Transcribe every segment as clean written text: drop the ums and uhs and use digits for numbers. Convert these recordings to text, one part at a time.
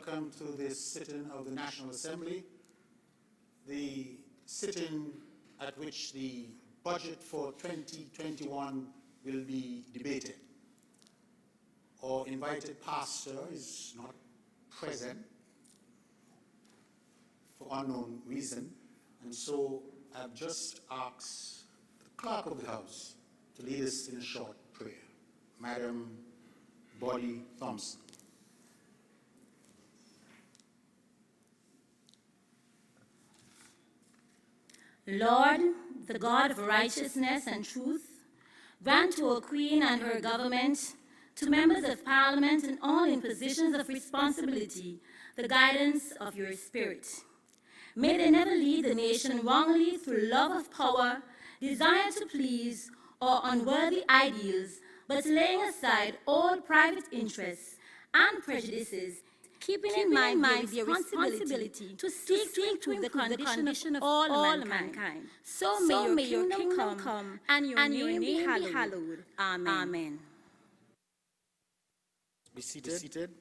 welcome to this sitting of the National Assembly, the sitting at which the budget for 2021 will be debated. Our invited pastor is not present for unknown reason, and so I've just asked the clerk of the House to lead us in a short prayer. Madam Boddy Thompson. Lord, the God of righteousness and truth, grant to our Queen and her government, to members of Parliament and all in positions of responsibility, the guidance of your Spirit. May they never lead the nation wrongly through love of power, desire to please, or unworthy ideals, but laying aside all private interests and prejudices, keeping in mind their responsibility to seek to improve the condition of all mankind. So may your kingdom come and your name be hallowed. Amen. Be seated.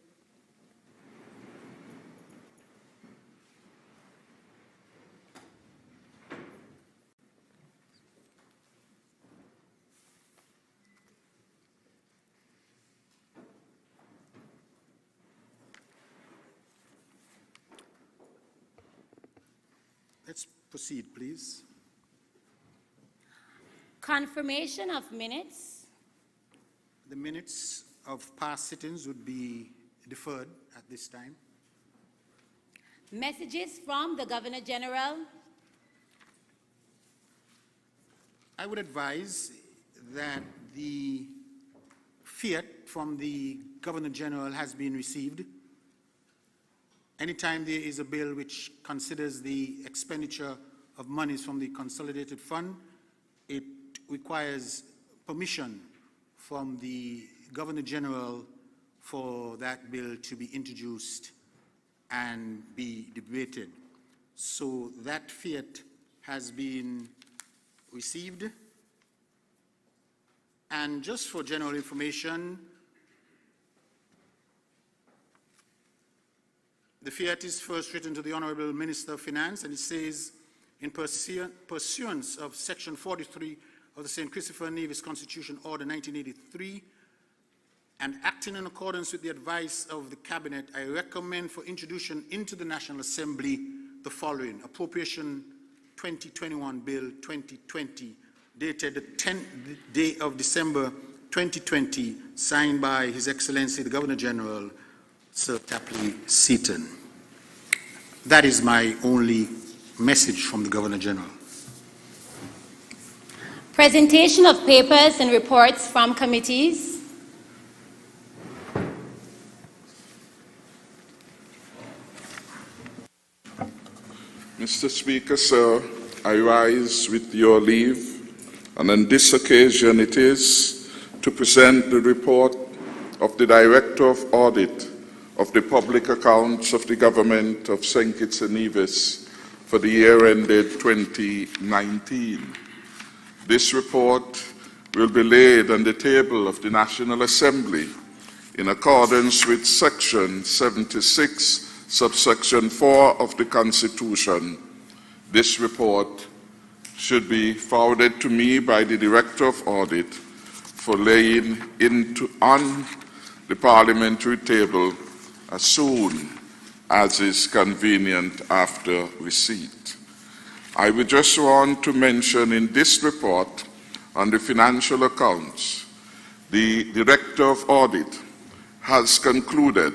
Let's proceed, please. Confirmation of minutes. The minutes of past sittings would be deferred at this time. Messages from the Governor General. I would advise that the fiat from the Governor General has been received. Anytime there is a bill which considers the expenditure of monies from the Consolidated Fund, it requires permission from the Governor General for that bill to be introduced and be debated. So that fiat has been received. And just for general information, the fiat is first written to the Honorable Minister of Finance, and it says, in pursuance of Section 43 of the St. Christopher Nevis Constitution Order 1983, and acting in accordance with the advice of the Cabinet, I recommend for introduction into the National Assembly the following: Appropriation 2021 Bill 2020, dated the 10th day of December 2020, signed by His Excellency the Governor General, Sir Tapley Seaton. That is my only message from the Governor General. Presentation of papers and reports from committees. Mr. Speaker, sir, I rise with your leave, and on this occasion it is to present the report of the Director of Audit of the Public Accounts of the Government of St. Kitts and Nevis for the year ended 2019. This report will be laid on the table of the National Assembly in accordance with Section 76, subsection 4 of the Constitution. This report should be forwarded to me by the Director of Audit for laying on the parliamentary table as soon as is convenient after receipt. I would just want to mention in this report on the financial accounts, the Director of Audit has concluded,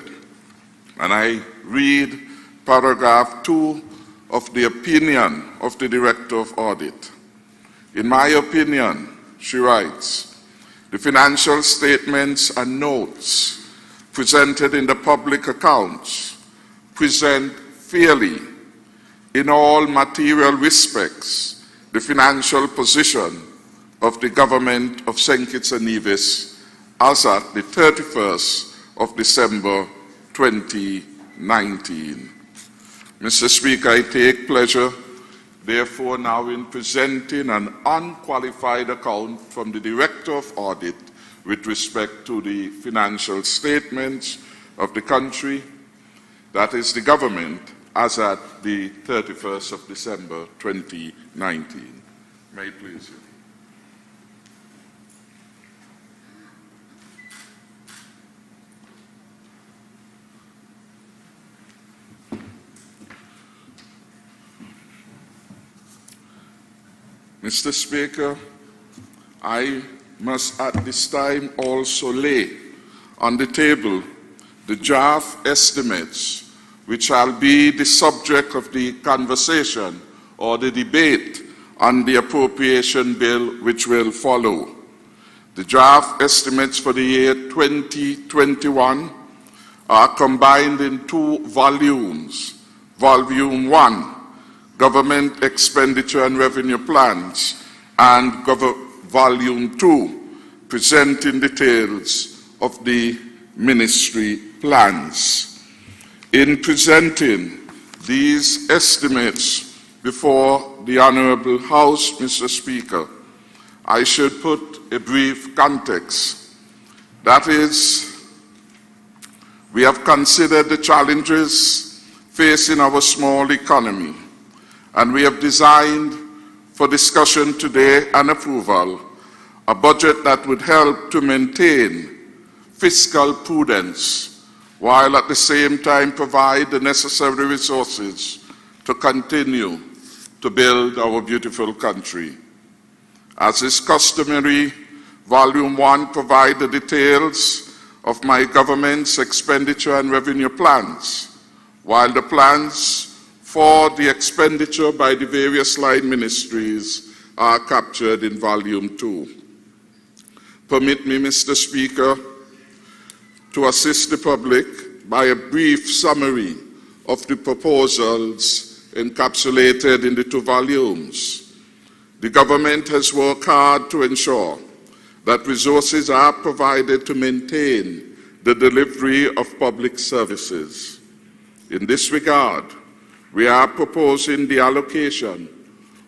and I read paragraph 2 of the opinion of the Director of Audit. In my opinion, she writes, the financial statements and notes presented in the public accounts present fairly, in all material respects, the financial position of the Government of St. Kitts and Nevis as at the 31st of December 2019. Mr. Speaker, I take pleasure, therefore, now in presenting an unqualified account from the Director of Audit with respect to the financial statements of the country, that is the government, as at the 31st of December 2019. May it please you. Mr. Speaker, I must at this time also lay on the table the draft estimates which shall be the subject of the conversation or the debate on the appropriation bill which will follow. The draft estimates for the year 2021 are combined in two volumes. Volume 1, Government Expenditure and Revenue Plans, and Volume 2, presenting details of the ministry plans. In presenting these estimates before the Honorable House, Mr. Speaker, I should put a brief context. That is, we have considered the challenges facing our small economy, and we have designed for discussion today and approval a budget that would help to maintain fiscal prudence while at the same time provide the necessary resources to continue to build our beautiful country. As is customary, Volume 1 provides the details of my government's expenditure and revenue plans, while the plans for the expenditure by the various line ministries are captured in Volume 2. Permit me, Mr. Speaker, to assist the public by a brief summary of the proposals encapsulated in the two volumes. The government has worked hard to ensure that resources are provided to maintain the delivery of public services. In this regard, we are proposing the allocation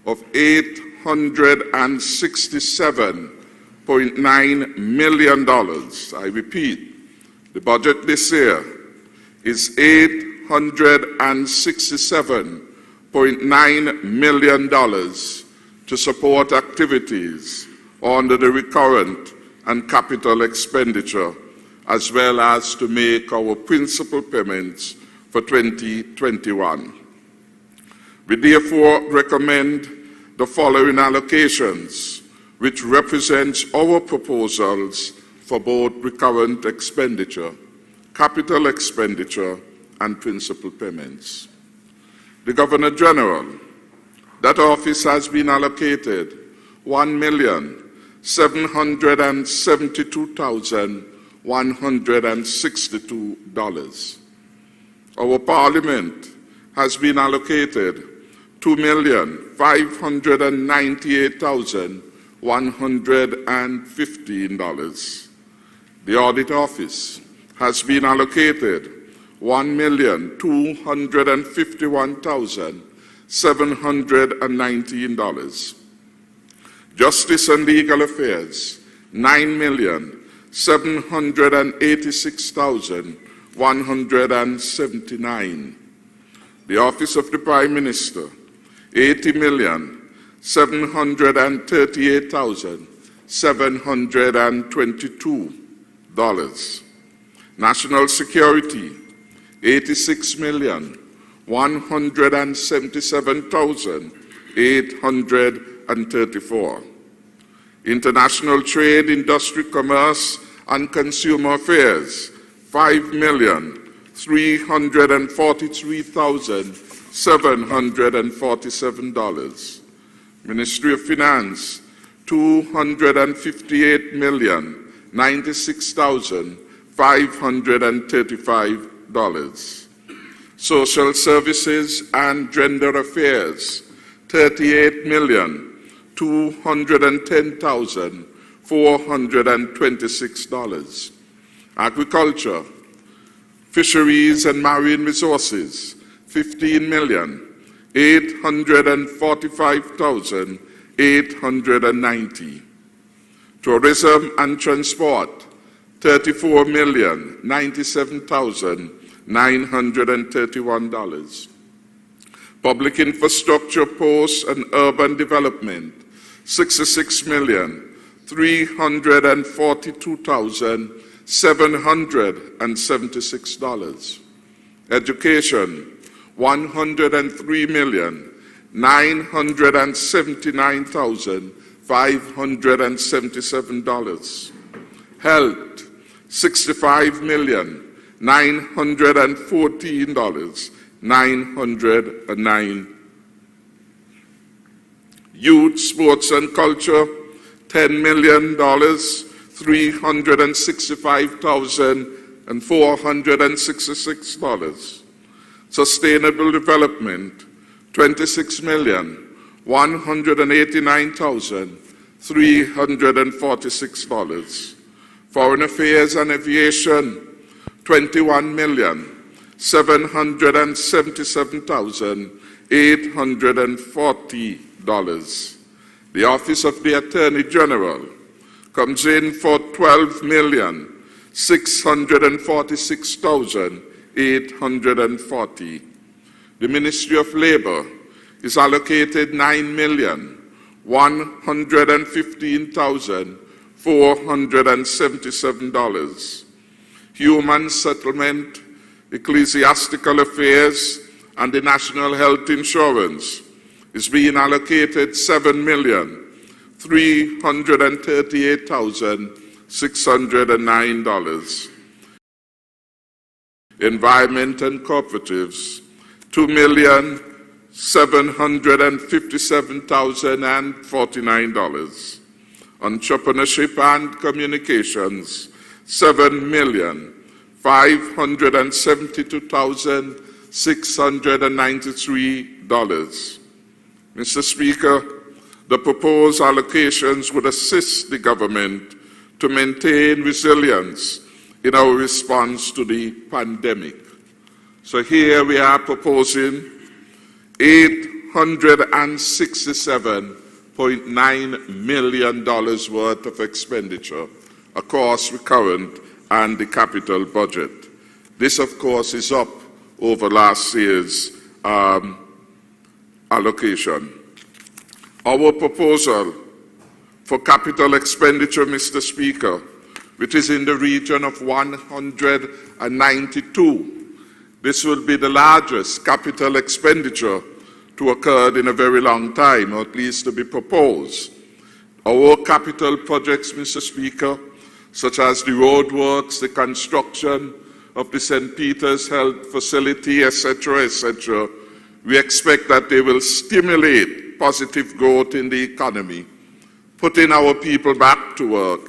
of $867.9 million. I repeat, the budget this year is $867.9 million to support activities under the recurrent and capital expenditure, as well as to make our principal payments for 2021. We therefore recommend the following allocations, which represents our proposals for both recurrent expenditure, capital expenditure, and principal payments. The Governor General, that office has been allocated $1,722,162. Our Parliament has been allocated $2,598,115. The Audit Office has been allocated $1,251,719. Justice and Legal Affairs, $9,786,179. The Office of the Prime Minister, $80,738,722. National Security, $86,177,834. International Trade, Industry, Commerce, and Consumer Affairs, $5,343,747. Ministry of Finance, $258,096,535. Social Services and Gender Affairs, $38,210,426. Agriculture, Fisheries and Marine Resources, $15,845,890. Tourism and Transport, $34,097,9 $931. Public infrastructure, posts, and urban development, $66,342,776. Education, $103,979,577. Health, $65,914,909. Youth, sports, and culture, $10,365,466. Sustainable development, $26,189,346. Foreign affairs and aviation, $21,777,840. The Office of the Attorney General comes in for $12,646,840. The Ministry of Labor is allocated $9,115,477. Human Settlement, Ecclesiastical Affairs, and the National Health Insurance is being allocated $7,338,609. Environment and Cooperatives, $2,757,049. Entrepreneurship and Communications, $7,572,693. Mr. Speaker, the proposed allocations would assist the government to maintain resilience in our response to the pandemic. So here we are proposing $867.9 million worth of expenditure across recurrent and the capital budget. This, of course, is up over last year's allocation. Our proposal for capital expenditure, Mr. Speaker, which is in the region of 192. This will be the largest capital expenditure to occur in a very long time, or at least to be proposed. Our capital projects, Mr. Speaker, such as the roadworks, the construction of the St. Peter's Health Facility, etc., etc., we expect that they will stimulate positive growth in the economy, putting our people back to work,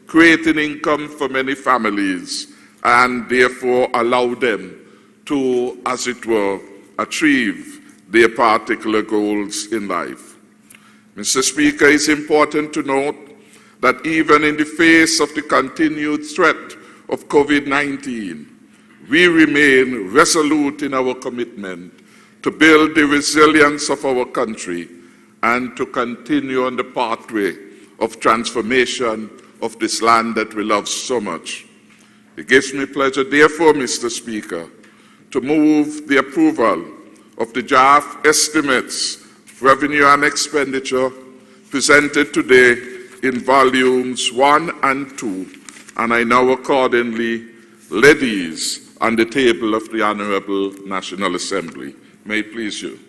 creating income for many families, and therefore allow them to, as it were, achieve their particular goals in life. Mr. Speaker, it's important to note that even in the face of the continued threat of COVID-19, we remain resolute in our commitment to build the resilience of our country and to continue on the pathway of transformation of this land that we love so much. It gives me pleasure, therefore, Mr. Speaker, to move the approval of the draft estimates, revenue and expenditure presented today in volumes 1 and 2, and I now accordingly lay these on the table of the Honorable National Assembly. May it please you.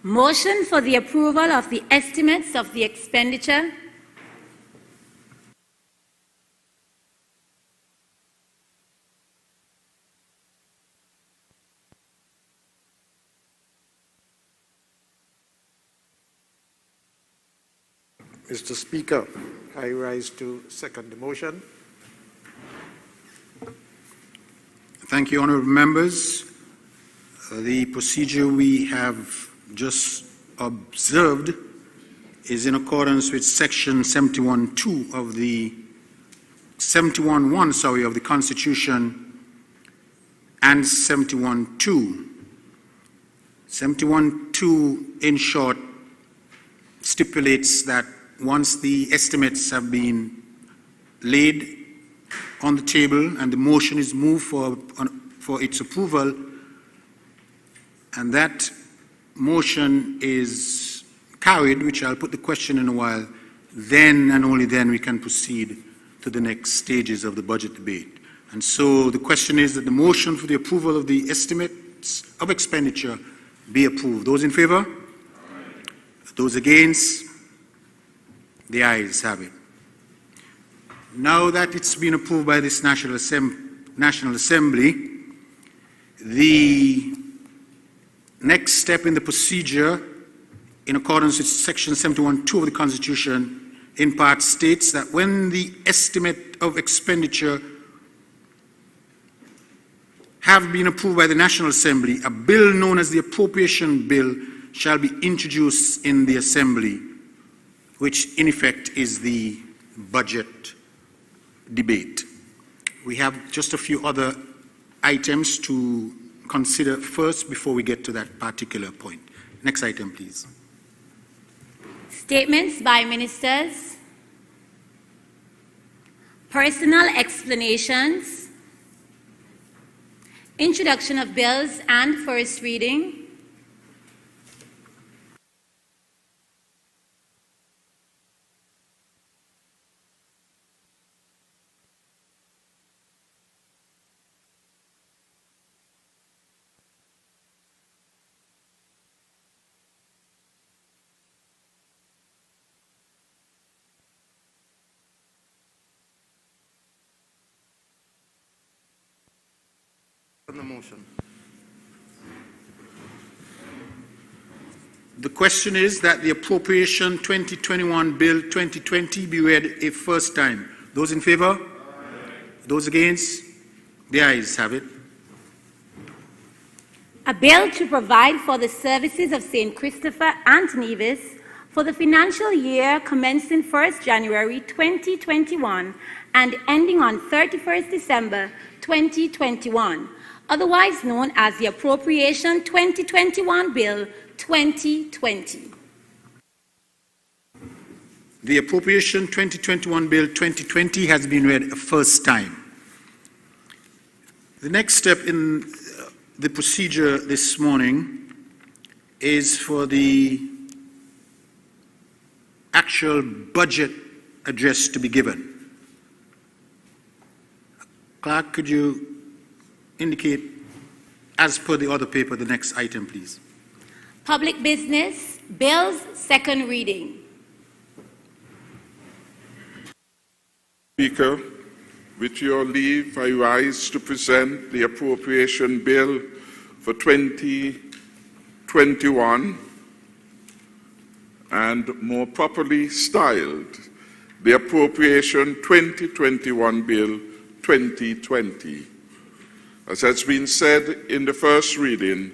Motion for the approval of the estimates of the expenditure. Mr. Speaker, I rise to second the motion. Thank you, honorable members. The procedure we have just observed is in accordance with Section 71(2) of the 71(1), sorry, of the Constitution and 71(2). 71(2), in short, stipulates that once the estimates have been laid on the table and the motion is moved for its approval, and that motion is carried, which I'll put the question in a while, then and only then we can proceed to the next stages of the budget debate. And so the question is that the motion for the approval of the estimates of expenditure be approved. Those in favor? Aye. Those against? The ayes have it. Now that it's been approved by this National Assembly, the next step in the procedure, in accordance with Section 71(2) of the Constitution, in part states that when the estimate of expenditure have been approved by the National Assembly, a bill known as the Appropriation Bill shall be introduced in the Assembly, which in effect is the budget debate. We have just a few other items to consider first before we get to that particular point. Next item, please. Statements by ministers, personal explanations, introduction of bills and first reading, On the motion. The question is that the Appropriation 2021 Bill 2020 be read a first time. Those in favor? Aye. Those against? The ayes have it. a bill to provide for the services of St. Christopher and Nevis for the financial year commencing 1st January 2021 and ending on 31st December 2021, otherwise known as the Appropriation 2021 Bill 2020. The Appropriation 2021 Bill 2020 has been read a first time. The next step in the procedure this morning is for the actual budget address to be given. Clerk, could you indicate, as per the other paper, the next item, please? Public business, bills, second reading. Speaker, with your leave, I rise to present the Appropriation Bill for 2021, and more properly styled, the Appropriation 2021 Bill 2020. As has been said in the first reading,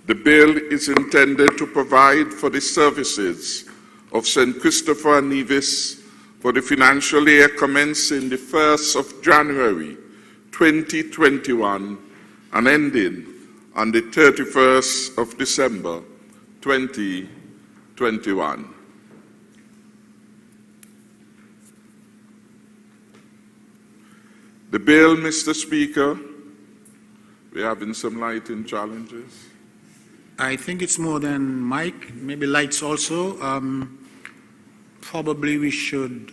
the bill is intended to provide for the services of St. Christopher and Nevis for the financial year commencing the 1st of January 2021 and ending on the 31st of December 2021. The bill, Mr. Speaker, we're having some lighting challenges. I think it's more than mic, maybe lights also. Probably we should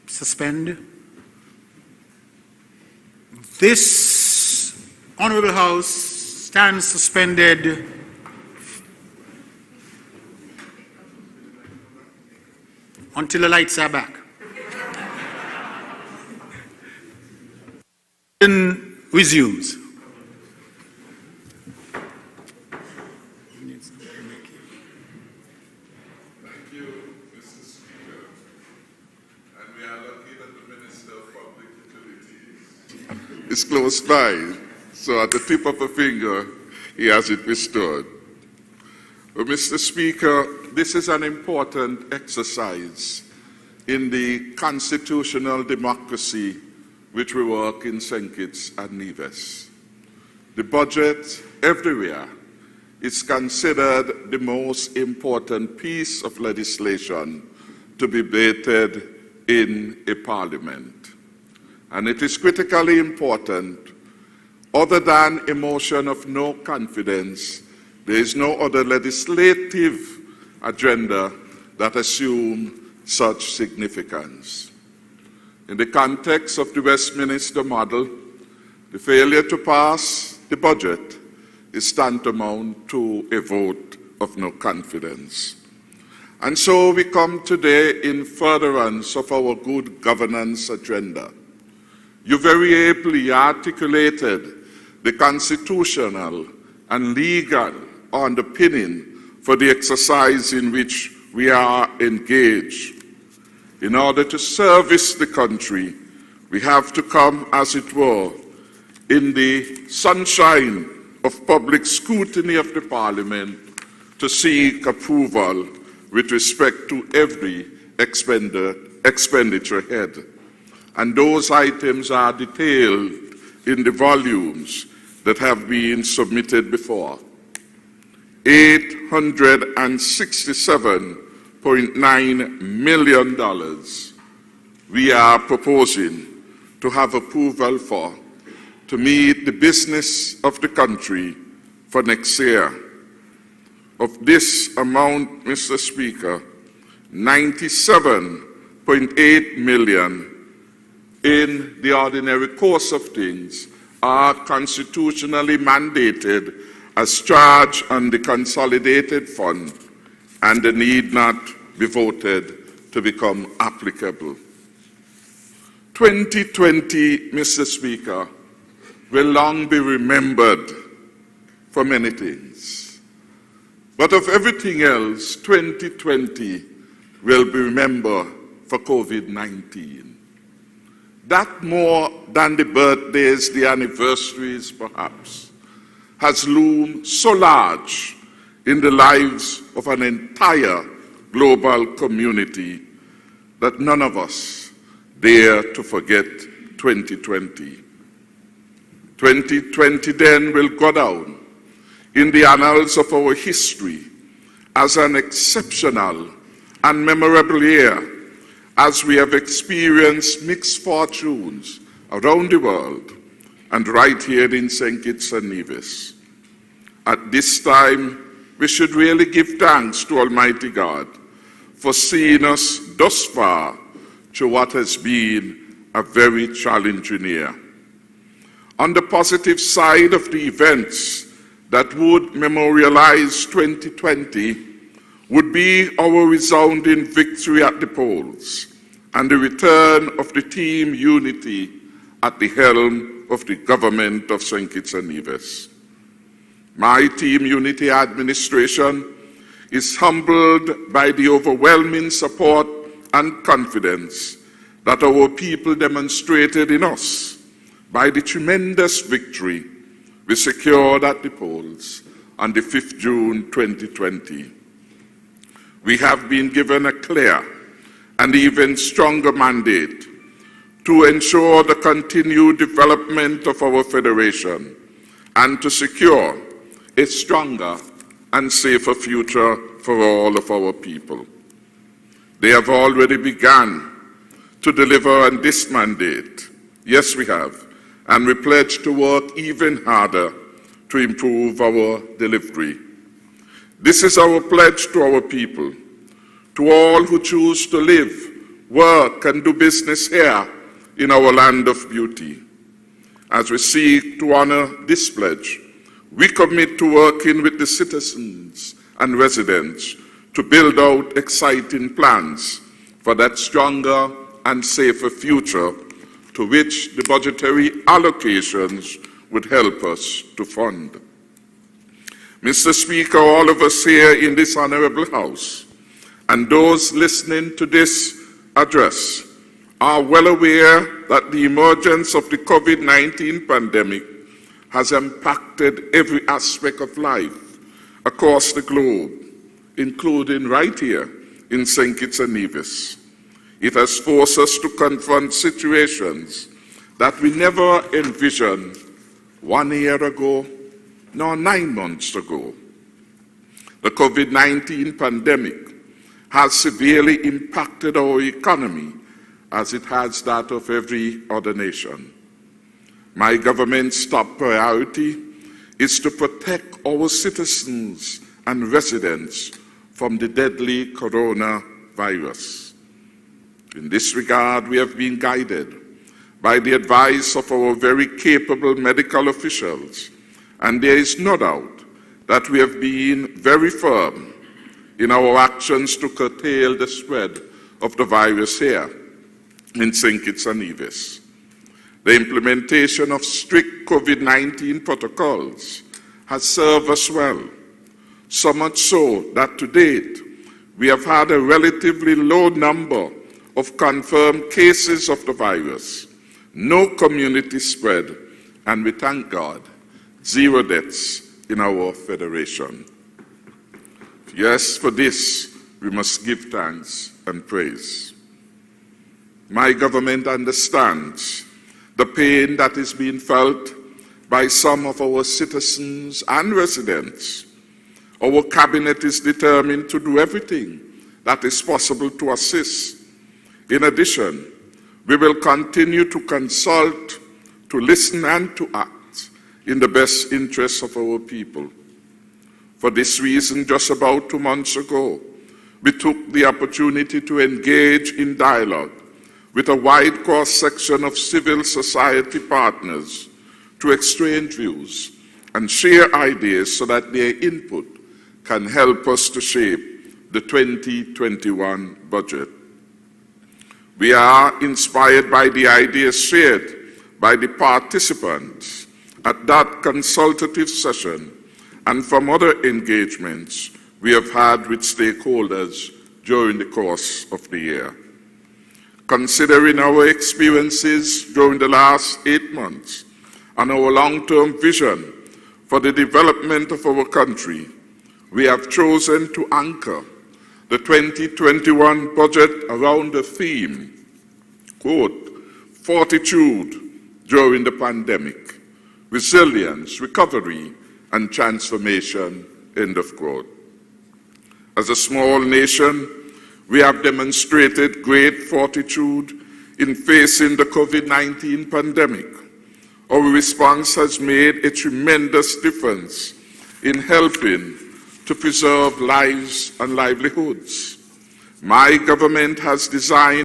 suspend. This Honorable House stands suspended until the lights are back. Then resumes. Is close by, so at the tip of a finger, he has it restored. But Mr. Speaker, this is an important exercise in the constitutional democracy which we work in St. Kitts and Nevis. The budget everywhere is considered the most important piece of legislation to be debated in a parliament. And it is critically important. Other than a motion of no confidence, there is no other legislative agenda that assumes such significance. In the context of the Westminster model, the failure to pass the budget is tantamount to a vote of no confidence. And so we come today in furtherance of our good governance agenda. You very ably articulated the constitutional and legal underpinning for the exercise in which we are engaged. In order to service the country, we have to come, as it were, in the sunshine of public scrutiny of the Parliament to seek approval with respect to every expenditure head. And those items are detailed in the volumes that have been submitted before. $867.9 million we are proposing to have approval for to meet the business of the country for next year. Of this amount, Mr. Speaker, 97.8 million in the ordinary course of things are constitutionally mandated as charged on the consolidated fund, and they need not be voted to become applicable. 2020, Mr. Speaker, will long be remembered for many things. But of everything else, 2020 will be remembered for COVID-19. That more than the birthdays, the anniversaries perhaps, has loomed so large in the lives of an entire global community that none of us dare to forget 2020. 2020 then will go down in the annals of our history as an exceptional and memorable year, as we have experienced mixed fortunes around the world and right here in St. Kitts and Nevis. At this time, we should really give thanks to Almighty God for seeing us thus far through what has been a very challenging year. On the positive side of the events that would memorialize 2020 would be our resounding victory at the polls and the return of the team unity at the helm of the government of St. Kitts and Nevis. My team unity administration is humbled by the overwhelming support and confidence that our people demonstrated in us by the tremendous victory we secured at the polls on the 5th June 2020. We have been given a clear and even stronger mandate to ensure the continued development of our federation and to secure a stronger and safer future for all of our people. They have already begun to deliver on this mandate. Yes, we have. And we pledge to work even harder to improve our delivery. This is our pledge to our people, to all who choose to live, work, and do business here in our land of beauty. As we seek to honor this pledge, we commit to working with the citizens and residents to build out exciting plans for that stronger and safer future to which the budgetary allocations would help us to fund. Mr. Speaker, all of us here in this honorable House and those listening to this address are well aware that the emergence of the COVID-19 pandemic has impacted every aspect of life across the globe, including right here in St. Kitts and Nevis. It has forced us to confront situations that we never envisioned 1 year ago, nor 9 months ago. The COVID-19 pandemic has severely impacted our economy as it has that of every other nation. My government's top priority is to protect our citizens and residents from the deadly coronavirus. In this regard, we have been guided by the advice of our very capable medical officials, and there is no doubt that we have been very firm in our actions to curtail the spread of the virus here in St. Kitts and Nevis. The implementation of strict COVID-19 protocols has served us well, so much so that to date we have had a relatively low number of confirmed cases of the virus, no community spread, and we thank God, 0 deaths in our federation. Yes, for this we must give thanks and praise. My government understands the pain that is being felt by some of our citizens and residents. Our cabinet is determined to do everything that is possible to assist. In addition, we will continue to consult, to listen, and to act in the best interests of our people. For this reason, just about 2 months ago, we took the opportunity to engage in dialogue with a wide cross-section of civil society partners to exchange views and share ideas so that their input can help us to shape the 2021 budget. We are inspired by the ideas shared by the participants at that consultative session and from other engagements we have had with stakeholders during the course of the year. Considering our experiences during the last 8 months and our long-term vision for the development of our country, we have chosen to anchor the 2021 budget around the theme, quote, fortitude during the pandemic, resilience, recovery, and transformation, end of quote. As a small nation, we have demonstrated great fortitude in facing the COVID-19 pandemic. Our response has made a tremendous difference in helping to preserve lives and livelihoods. My government has designed